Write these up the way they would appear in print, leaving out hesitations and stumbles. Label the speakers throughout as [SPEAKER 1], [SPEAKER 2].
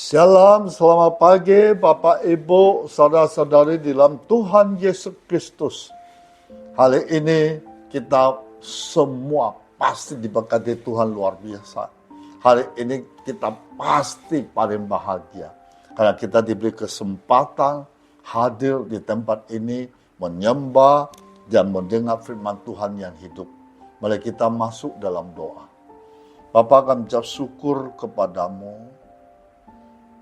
[SPEAKER 1] Shalom, selamat pagi Bapak Ibu, saudara-saudari di dalam Tuhan Yesus Kristus. Hari ini kita semua pasti diberkati Tuhan luar biasa. Hari ini kita pasti paling bahagia. Karena kita diberi kesempatan hadir di tempat ini, menyembah dan mendengar firman Tuhan yang hidup. Mari kita masuk dalam doa. Bapa, kami ucap syukur kepadamu.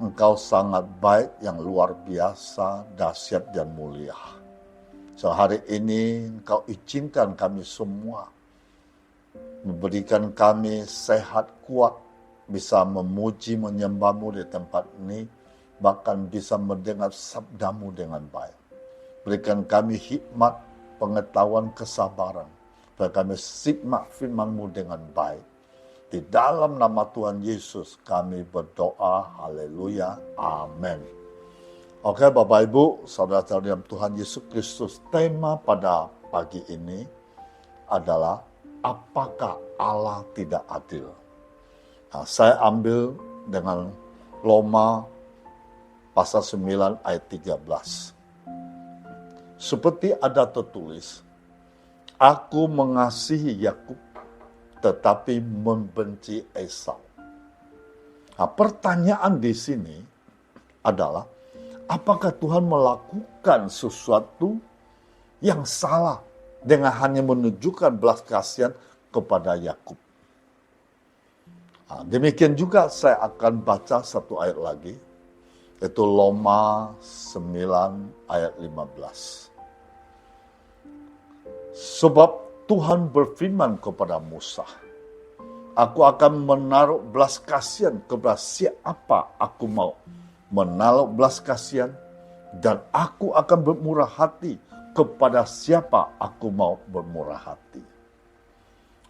[SPEAKER 1] Engkau sangat baik, yang luar biasa, dahsyat dan mulia. Sehari ini Engkau izinkan kami semua, memberikan kami sehat kuat, bisa memuji menyembah-Mu di tempat ini, bahkan bisa mendengar sabda-Mu dengan baik. Berikan kami hikmat, pengetahuan, kesabaran, supaya kami simak firman-Mu dengan baik. Di dalam nama Tuhan Yesus kami berdoa, haleluya, amin. Oke Bapak Ibu, saudara-saudara dalam Tuhan Yesus Kristus, tema pada pagi ini adalah apakah Allah tidak adil? Nah, saya ambil dengan Roma pasal 9 ayat 13. Seperti ada tertulis, aku mengasihi Yakub tetapi membenci Esau. Nah, pertanyaan di sini adalah, apakah Tuhan melakukan sesuatu yang salah dengan hanya menunjukkan belas kasihan kepada Yakub? Nah, demikian juga saya akan baca satu ayat lagi, yaitu Roma 9 ayat 15. Sebab Tuhan berfirman kepada Musa, aku akan menaruh belas kasihan kepada siapa aku mau menaruh belas kasihan, dan aku akan bermurah hati kepada siapa aku mau bermurah hati.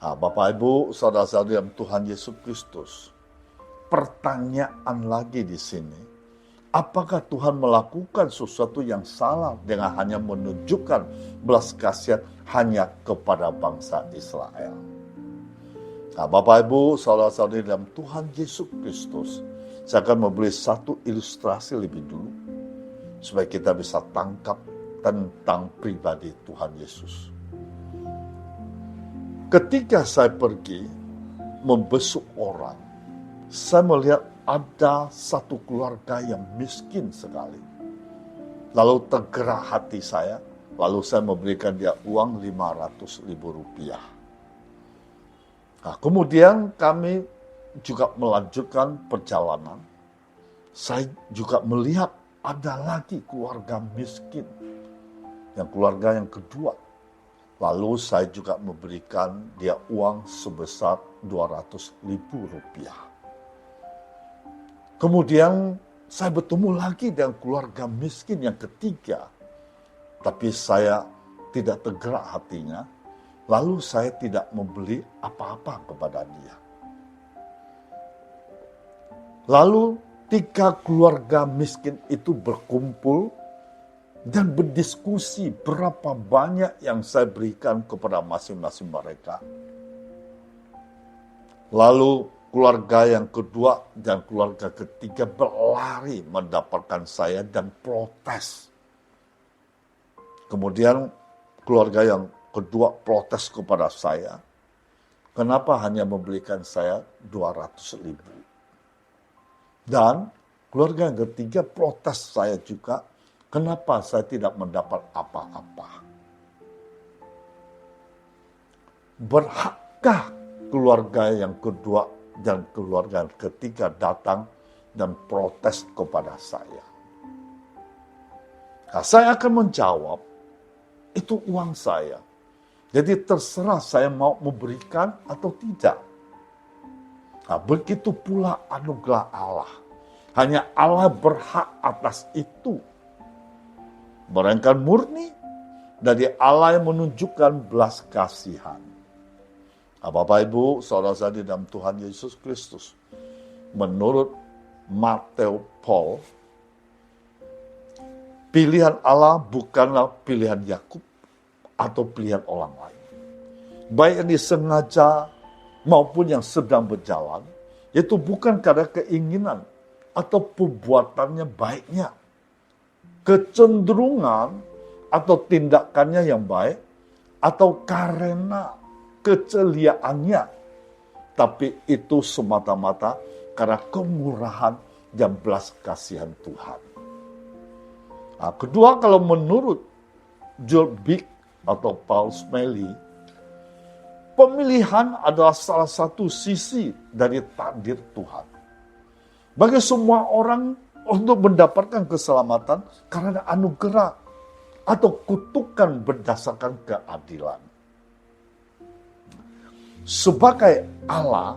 [SPEAKER 1] Nah, Bapak Ibu, saudara-saudari dalam Tuhan Yesus Kristus, pertanyaan lagi di sini, apakah Tuhan melakukan sesuatu yang salah dengan hanya menunjukkan belas kasihan hanya kepada bangsa Israel? Nah, Bapak Ibu, saudara-saudari dalam Tuhan Yesus Kristus, saya akan memberi satu ilustrasi lebih dulu, supaya kita bisa tangkap tentang pribadi Tuhan Yesus. Ketika saya pergi membesuk orang, saya melihat ada satu keluarga yang miskin sekali. Lalu tergerak hati saya, lalu saya memberikan dia uang 500.000 rupiah. Nah, kemudian kami juga melanjutkan perjalanan. Saya juga melihat ada lagi keluarga miskin, yang keluarga yang kedua. Lalu saya juga memberikan dia uang sebesar 200.000 rupiah. Kemudian saya bertemu lagi dengan keluarga miskin yang ketiga. Tapi saya tidak tergerak hatinya. Lalu saya tidak membeli apa-apa kepada dia. Lalu 3 keluarga miskin itu berkumpul dan berdiskusi berapa banyak yang saya berikan kepada masing-masing mereka. Lalu keluarga yang kedua dan keluarga ketiga berlari mendapatkan saya dan protes. Kemudian keluarga yang kedua protes kepada saya, kenapa hanya memberikan saya 200.000? Dan keluarga yang ketiga protes saya juga, kenapa saya tidak mendapat apa-apa? Berhakkah keluarga yang kedua dan keluarga yang ketiga datang dan protes kepada saya? Nah, saya akan menjawab, itu uang saya. Jadi terserah saya mau memberikan atau tidak. Nah, begitu pula anugerah Allah. Hanya Allah berhak atas itu. Melainkan murni dari Allah yang menunjukkan belas kasihan. Nah, Bapak Ibu, saudara-saudari dalam Tuhan Yesus Kristus, menurut Matthew Paul, pilihan Allah bukanlah pilihan Yakub atau pilihan orang lain. Baik yang disengaja maupun yang sedang berjalan, itu bukan karena keinginan atau perbuatannya baiknya, kecenderungan atau tindakannya yang baik, atau karena keceliaannya, tapi itu semata-mata karena kemurahan dan belas kasihan Tuhan. Nah, kedua, kalau menurut Joel Bick atau Paul Smalley, pemilihan adalah salah satu sisi dari takdir Tuhan. Bagi semua orang untuk mendapatkan keselamatan karena anugerah atau kutukan berdasarkan keadilan. Sebagai Allah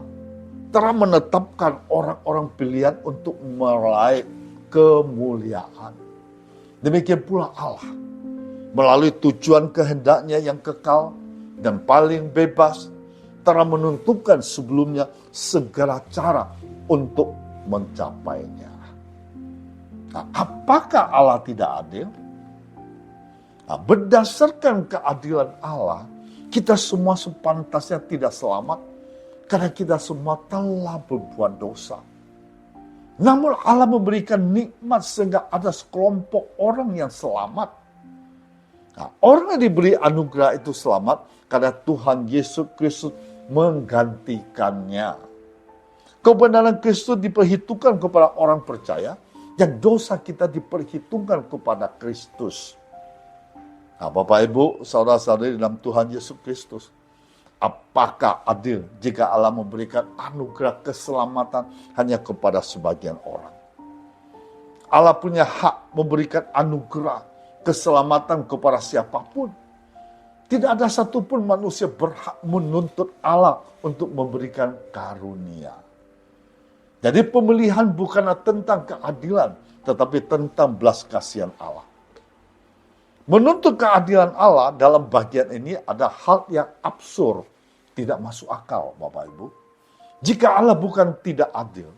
[SPEAKER 1] telah menetapkan orang-orang pilihan untuk meraih kemuliaan. Demikian pula Allah melalui tujuan kehendaknya yang kekal dan paling bebas telah menentukan sebelumnya segala cara untuk mencapainya. Nah, apakah Allah tidak adil? Nah, berdasarkan keadilan Allah, kita semua sepantasnya tidak selamat karena kita semua telah berbuat dosa. Namun Allah memberikan nikmat sehingga ada sekelompok orang yang selamat. Nah, orang yang diberi anugerah itu selamat karena Tuhan Yesus Kristus menggantikannya. Kebenaran Kristus diperhitungkan kepada orang percaya dan dosa kita diperhitungkan kepada Kristus. Nah, Bapak Ibu, saudara-saudari dalam Tuhan Yesus Kristus, apakah adil jika Allah memberikan anugerah keselamatan hanya kepada sebagian orang? Allah punya hak memberikan anugerah keselamatan kepada siapapun. Tidak ada satupun manusia berhak menuntut Allah untuk memberikan karunia. Jadi pemilihan bukanlah tentang keadilan, tetapi tentang belas kasihan Allah. Menuntut keadilan Allah dalam bagian ini ada hal yang absurd, tidak masuk akal, Bapak Ibu. Jika Allah bukan tidak adil,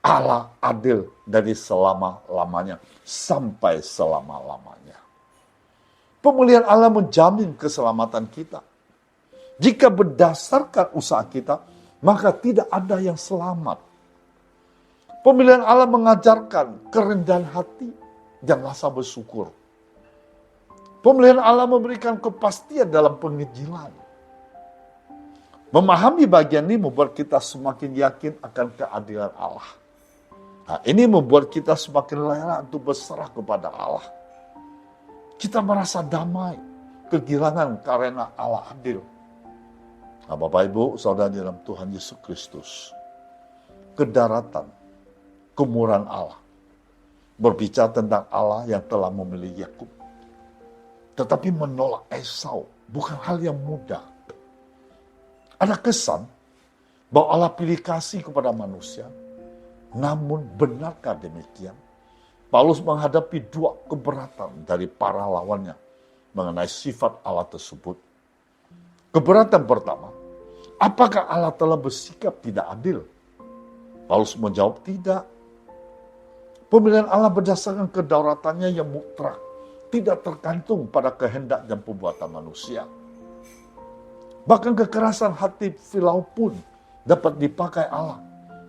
[SPEAKER 1] Allah adil dari selama-lamanya sampai selama-lamanya. Pemilihan Allah menjamin keselamatan kita. Jika berdasarkan usaha kita, maka tidak ada yang selamat. Pemilihan Allah mengajarkan kerendahan hati dan rasa bersyukur. Pemilihan Allah memberikan kepastian dalam penginjilan. Memahami bagian ini membuat kita semakin yakin akan keadilan Allah. Nah, ini membuat kita semakin rela untuk berserah kepada Allah. Kita merasa damai, kegirangan karena Allah adil. Nah, Bapak Ibu, saudara dalam Tuhan Yesus Kristus, kedaratan, kemurahan Allah, berbicara tentang Allah yang telah memilih Yakub, tetapi menolak Esau bukan hal yang mudah. Ada kesan bahwa Allah pilih kasih kepada manusia, namun benarkah demikian? Paulus menghadapi dua keberatan dari para lawannya mengenai sifat Allah tersebut. Keberatan pertama, apakah Allah telah bersikap tidak adil? Paulus menjawab tidak. Pemilihan Allah berdasarkan kedaulatannya yang mutlak, tidak tergantung pada kehendak dan perbuatan manusia. Bahkan kekerasan hati Firaun pun dapat dipakai Allah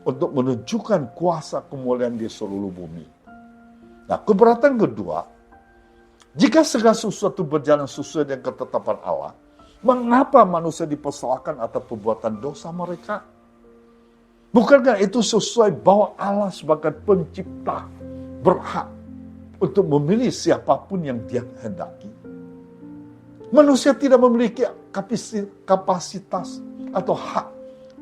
[SPEAKER 1] untuk menunjukkan kuasa kemuliaan di seluruh bumi. Nah, keberatan kedua, jika segala sesuatu berjalan sesuai dengan ketetapan Allah, mengapa manusia dipersalahkan atas perbuatan dosa mereka? Bukankah itu sesuai bahwa Allah sebagai pencipta berhak untuk memilih siapapun yang dia hendaki? Manusia tidak memiliki kapasitas atau hak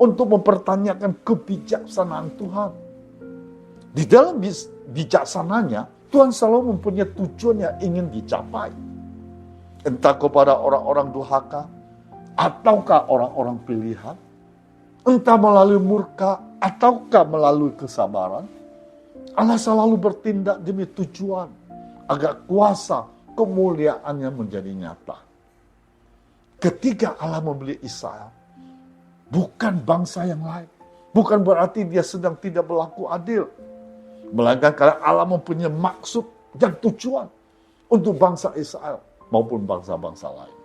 [SPEAKER 1] untuk mempertanyakan kebijaksanaan Tuhan. Di dalam bijaksananya, Tuhan selalu mempunyai tujuan yang ingin dicapai. Entah kepada orang-orang durhaka, ataukah orang-orang pilihan, entah melalui murka, ataukah melalui kesabaran, Allah selalu bertindak demi tujuan, agar kuasa kemuliaannya menjadi nyata. Ketika Allah memilih Israel, bukan bangsa yang lain, bukan berarti dia sedang tidak berlaku adil, melainkan karena Allah mempunyai maksud dan tujuan untuk bangsa Israel maupun bangsa-bangsa lain.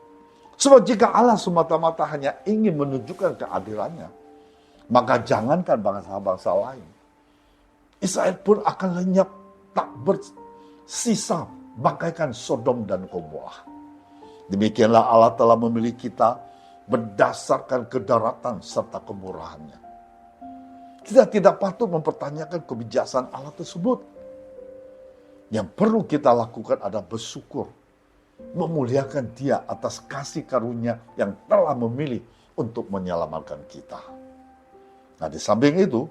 [SPEAKER 1] Sebab jika Allah semata-mata hanya ingin menunjukkan keadilannya, maka jangankan bangsa-bangsa lain, Israel pun akan lenyap, tak bersisa bagaikan Sodom dan Gomora. Demikianlah Allah telah memilih kita berdasarkan kedaratan serta kemurahannya. Kita tidak patut mempertanyakan kebijaksanaan Allah tersebut. Yang perlu kita lakukan adalah bersyukur, memuliakan Dia atas kasih karunia yang telah memilih untuk menyelamatkan kita. Nah, di samping itu,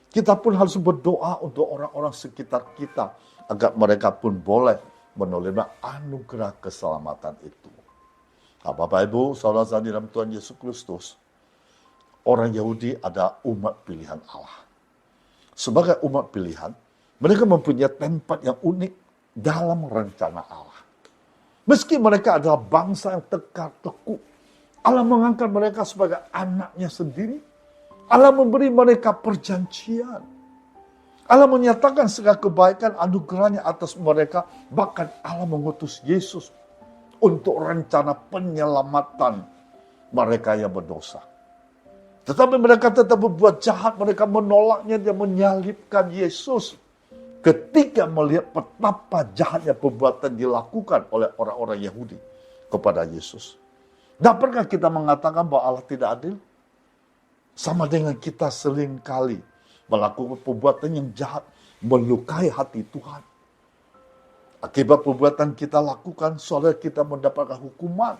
[SPEAKER 1] kita pun harus berdoa untuk orang-orang sekitar kita agar mereka pun boleh menerima anugerah keselamatan itu. Nah, Bapak Ibu, saudara-saudari dalam Tuhan Yesus Kristus, orang Yahudi adalah umat pilihan Allah. Sebagai umat pilihan, mereka mempunyai tempat yang unik dalam rencana Allah. Meski mereka adalah bangsa yang tekuk, Allah mengangkat mereka sebagai anaknya sendiri. Allah memberi mereka perjanjian. Allah menyatakan segala kebaikan anugerahnya atas mereka. Bahkan Allah mengutus Yesus untuk rencana penyelamatan mereka yang berdosa. Tetapi mereka tetap berbuat jahat. Mereka menolaknya dan menyalibkan Yesus. Ketika melihat betapa jahatnya perbuatan dilakukan oleh orang-orang Yahudi kepada Yesus. Dapatkah kita mengatakan bahwa Allah tidak adil? Sama dengan kita seringkali melakukan perbuatan yang jahat, melukai hati Tuhan. Akibat perbuatan kita lakukan, saudara, kita mendapatkan hukuman,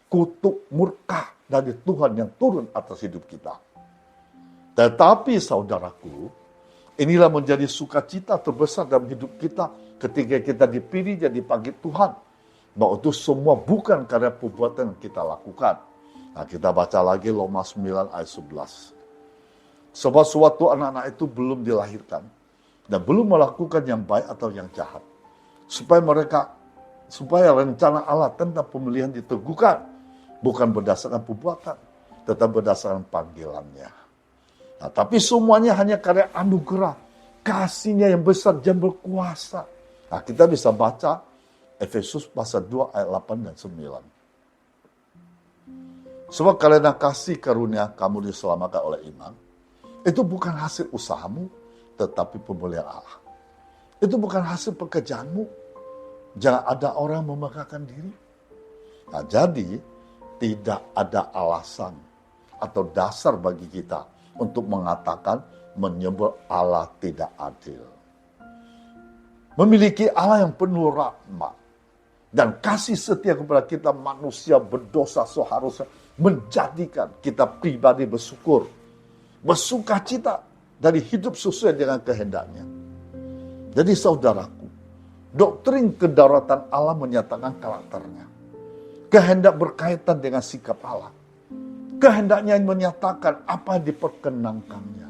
[SPEAKER 1] kutuk murka dari Tuhan yang turun atas hidup kita. Tetapi saudaraku, inilah menjadi sukacita terbesar dalam hidup kita ketika kita dipilih dan dipanggil Tuhan. Bahwa itu semua bukan karena perbuatan yang kita lakukan. Nah, kita baca lagi Roma 9 ayat 11. Sebab suatu anak-anak itu belum dilahirkan dan belum melakukan yang baik atau yang jahat. Supaya rencana Allah tentang pemilihan diteguhkan, bukan berdasarkan perbuatan, tetapi berdasarkan panggilannya. Nah, tapi semuanya hanya karena anugerah, kasih-Nya yang besar dan berkuasa. Nah, kita bisa baca Efesus pasal 2 ayat 8 dan 9. Sebab karena kasih karunia kamu diselamatkan oleh iman, itu bukan hasil usahamu, tetapi pembelian Allah. Itu bukan hasil pekerjaanmu. Jangan ada orang memegahkan diri. Nah, jadi tidak ada alasan atau dasar bagi kita untuk mengatakan menyebut Allah tidak adil. Memiliki Allah yang penuh rahmat dan kasih setia kepada kita manusia berdosa seharusnya menjadikan kita pribadi bersyukur, bersukacita dari hidup sesuai dengan kehendaknya. Jadi saudaraku, doktrin kedaulatan Allah menyatakan karakternya. Kehendak berkaitan dengan sikap Allah. Kehendaknya menyatakan apa yang diperkenankannya.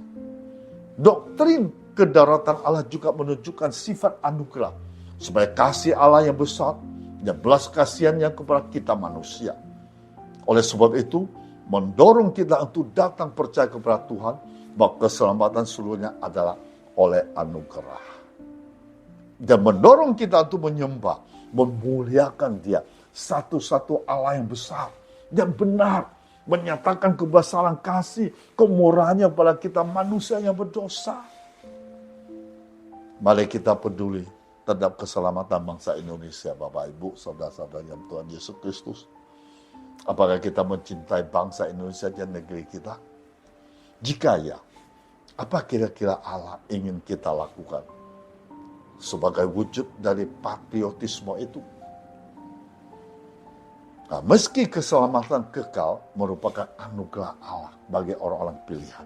[SPEAKER 1] Doktrin kedaulatan Allah juga menunjukkan sifat anugerah sebagai kasih Allah yang besar dan belas kasihannya kepada kita manusia. Oleh sebab itu, mendorong kita untuk datang percaya kepada Tuhan bahwa keselamatan seluruhnya adalah oleh anugerah. Dan mendorong kita untuk menyembah, memuliakan Dia, satu-satu Allah yang besar dan benar, menyatakan kebesaran kasih, kemurahannya kepada kita manusia yang berdosa. Mari kita peduli terhadap keselamatan bangsa Indonesia, Bapak Ibu, saudara-saudara yang Tuhan Yesus Kristus. Apakah kita mencintai bangsa Indonesia dan negeri kita? Jika ya, apa kira-kira Allah ingin kita lakukan sebagai wujud dari patriotisme itu? Nah, meski keselamatan kekal merupakan anugerah Allah bagi orang-orang pilihan,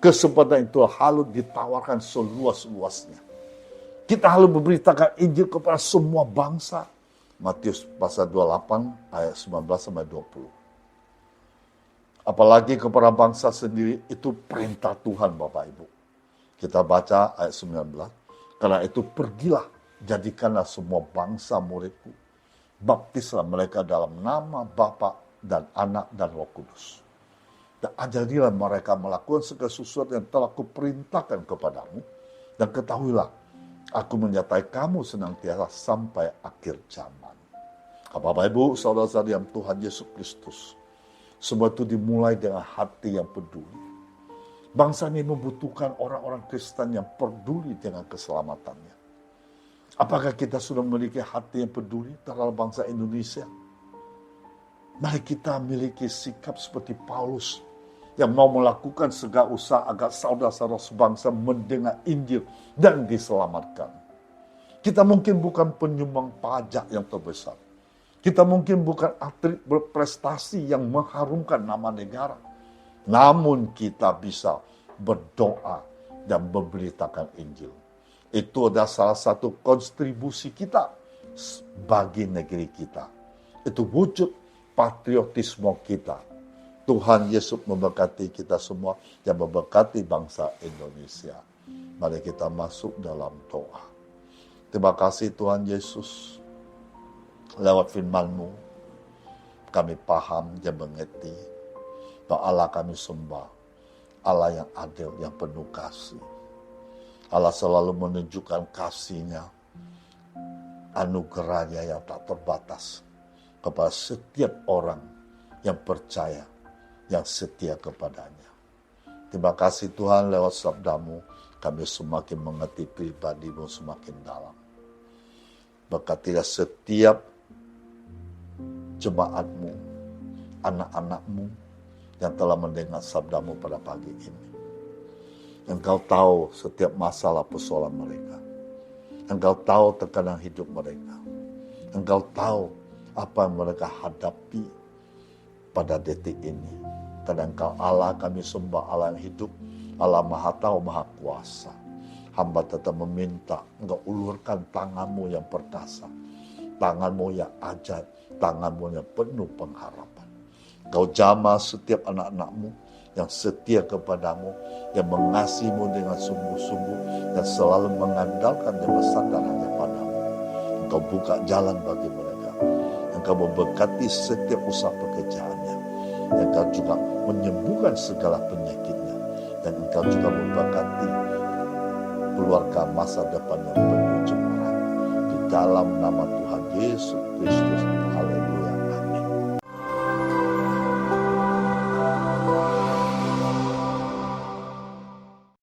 [SPEAKER 1] kesempatan itu harus ditawarkan seluas-luasnya. Kita harus memberitakan Injil kepada semua bangsa. Matius pasal 28 ayat 19-20. Apalagi kepada bangsa sendiri, itu perintah Tuhan Bapak Ibu. Kita baca ayat 19. Karena itu pergilah, jadikanlah semua bangsa muridku. Baptislah mereka dalam nama Bapa dan Anak dan Roh Kudus. Dan ajarilah mereka melakukan segala sesuatu yang telah kuperintahkan kepadamu. Dan ketahuilah, aku menyertai kamu senantiasa sampai akhir zaman. Bapak Ibu, saudara-saudara yang Tuhan Yesus Kristus, semua itu dimulai dengan hati yang peduli. Bangsa ini membutuhkan orang-orang Kristen yang peduli dengan keselamatannya. Apakah kita sudah memiliki hati yang peduli terhadap bangsa Indonesia? Mari kita memiliki sikap seperti Paulus yang mau melakukan segala usaha agar saudara-saudara sebangsa mendengar Injil dan diselamatkan. Kita mungkin bukan penyumbang pajak yang terbesar. Kita mungkin bukan atlet berprestasi yang mengharumkan nama negara. Namun kita bisa berdoa dan memberitakan Injil. Itu adalah salah satu kontribusi kita bagi negeri kita. Itu wujud patriotisme kita. Tuhan Yesus memberkati kita semua dan memberkati bangsa Indonesia. Mari kita masuk dalam doa. Terima kasih Tuhan Yesus. Lewat firman-Mu, kami paham dan mengerti bahwa Allah kami sembah, Allah yang adil, yang penuh kasih. Allah selalu menunjukkan kasih-Nya, anugerah-Nya yang tak terbatas kepada setiap orang yang percaya, yang setia kepadanya. Terima kasih Tuhan, lewat sabda-Mu, kami semakin mengerti pribadi-Mu semakin dalam. Berkatilah setiap jemaat-Mu, anak-anak-Mu yang telah mendengar sabda-Mu pada pagi ini. Engkau tahu setiap masalah persoalan mereka. Engkau tahu tekanan hidup mereka. Engkau tahu apa yang mereka hadapi pada detik ini. Karena Engkau Allah kami sembah, Allah yang hidup, Allah Maha Tahu, Maha Kuasa. Hamba tetap meminta Engkau ulurkan tangan-Mu yang perkasa, tangan-Mu yang ajaib, tangan-Mu yang penuh pengharapan. Kau jamah setiap anak-anak-Mu yang setia kepadamu, yang mengasihi-Mu dengan sungguh-sungguh dan selalu mengandalkan dan bersandar hanya padamu. Engkau buka jalan bagi mereka. Engkau memberkati setiap usaha pekerjaannya. Engkau juga menyembuhkan segala penyakitnya. Dan Engkau juga memberkati keluarga masa depan yang penuh cemerlang. Di dalam nama Tuhan Yesus Kristus. Haleluya.